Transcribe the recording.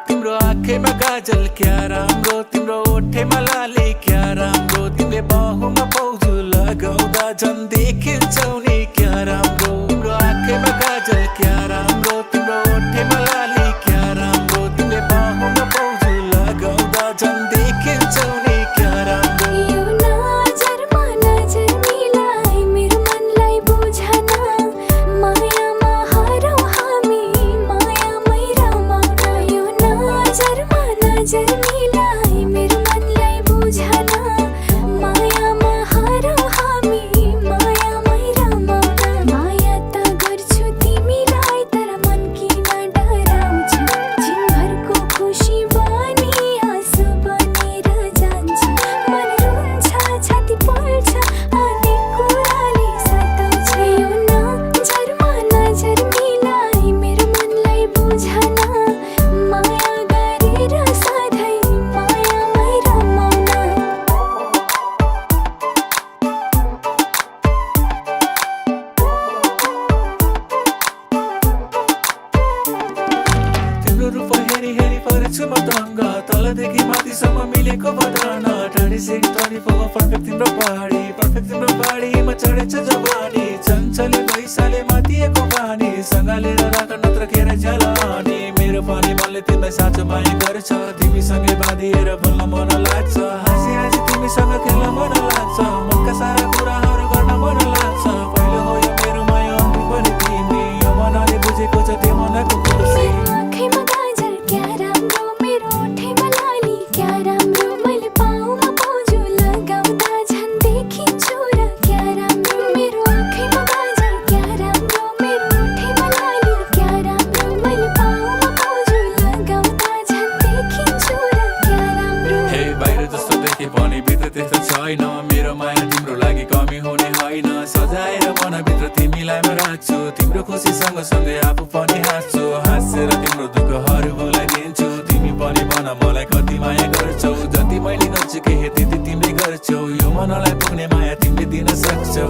तिम्रो आँखैमा काजल क्या राम्रो, तिम्रो ओठैमा लाली क्या राम्रो, तिमीले बाहुमा पाउजु लगाउँदा झन् देखिन्छौ नि क्या राम्रो। तिम्रो आँखैमा काजल क्या राम्रो, तिम्रो ओठैमा लाली क्या राम्रो, तिमीले बाहुमा पाउजु लगाउँदा झन् देखिन्छौ नि क्या राम्रो। यो नजरमा नजर मिलाई मेरो मनलाई बुझन, मायामा हरौँ हामी मायामै रमाउन। यो नजरमा नजर मिलाई मेरो मनलाई बुझन, मायामा हरौँ हामी मायामै रमाउन। माया त गर्छु तिमीलाई तर मन किन डराउँछ, दिनभरको खुसी बनी आँसु बनेर जान्छ। मन रुन्छ छाती पोल्छ अनेक कुराले सताउँछ। यो नजरमा नजर मिलाई मेरो मनलाई बुझन, माया गरेर सधैँ मायामै रमाउन। तिम्रो रूप हेरी हेरी परेछु म दङ्ग, तलदेखि माथिसम्म मिलेको बदन। 36, 24 पर्फेक्ट तिम्रो बाडी, पर्फेक्ट तिम्रो बाडीमा चढेछ जवानी। चञ्चले पैसाले माथिएको पानी, सँगालेर राख नत्र खेर जलानी। मेरो पनि मनले तिमीलाई साँचो माया गर्छ, तिमीसँगै बाँधिएर बोल्न मन लाग्छ। हाँसी हाँसी तिमीसँग खेल्न मन लाग्छ, मनका सारा कुराहरू गर्न मन लाग्छ। पहिलो हो यो मेरो माया अघि पनि तिमी, यो मनले बुझेको छ त्यो मनको खुसी। आँखैमा काजल क्या राम्रो, मेरो ओठैमा लाली क्या राम्रो, मैले पाउमा पाउजु लगाउँदा झन् देखिन्छु र क्या राम्रो। मेरो आँखैमा काजल क्या राम्रो, मेरो ओठैमा लाली क्या राम्रो, मैले पाउमा पाउजु लगाउँदा झन् देखिन्छु र क्या राम्रो। हे बाहिर जस्तो देखे पनि भित्र त्यस्तो छैन, मेरो माया तिम्रो लागि कमी हुने होइन। सजाएर मनभित्र तिमीलाई म राख्छु, तिम्रो खुसी सँगसँगै आफू पनि हाँस्छु। हाँसेर तिम्रो दुःखहरू भुलाइदिन्छु, तिमी पनि भन मलाई कति माया गर्छौ। जति मैले गर्छु केही त्यति तिमीले गर्छौ, यो मनलाई पुग्ने माया तिमीले दिन सक्छौ।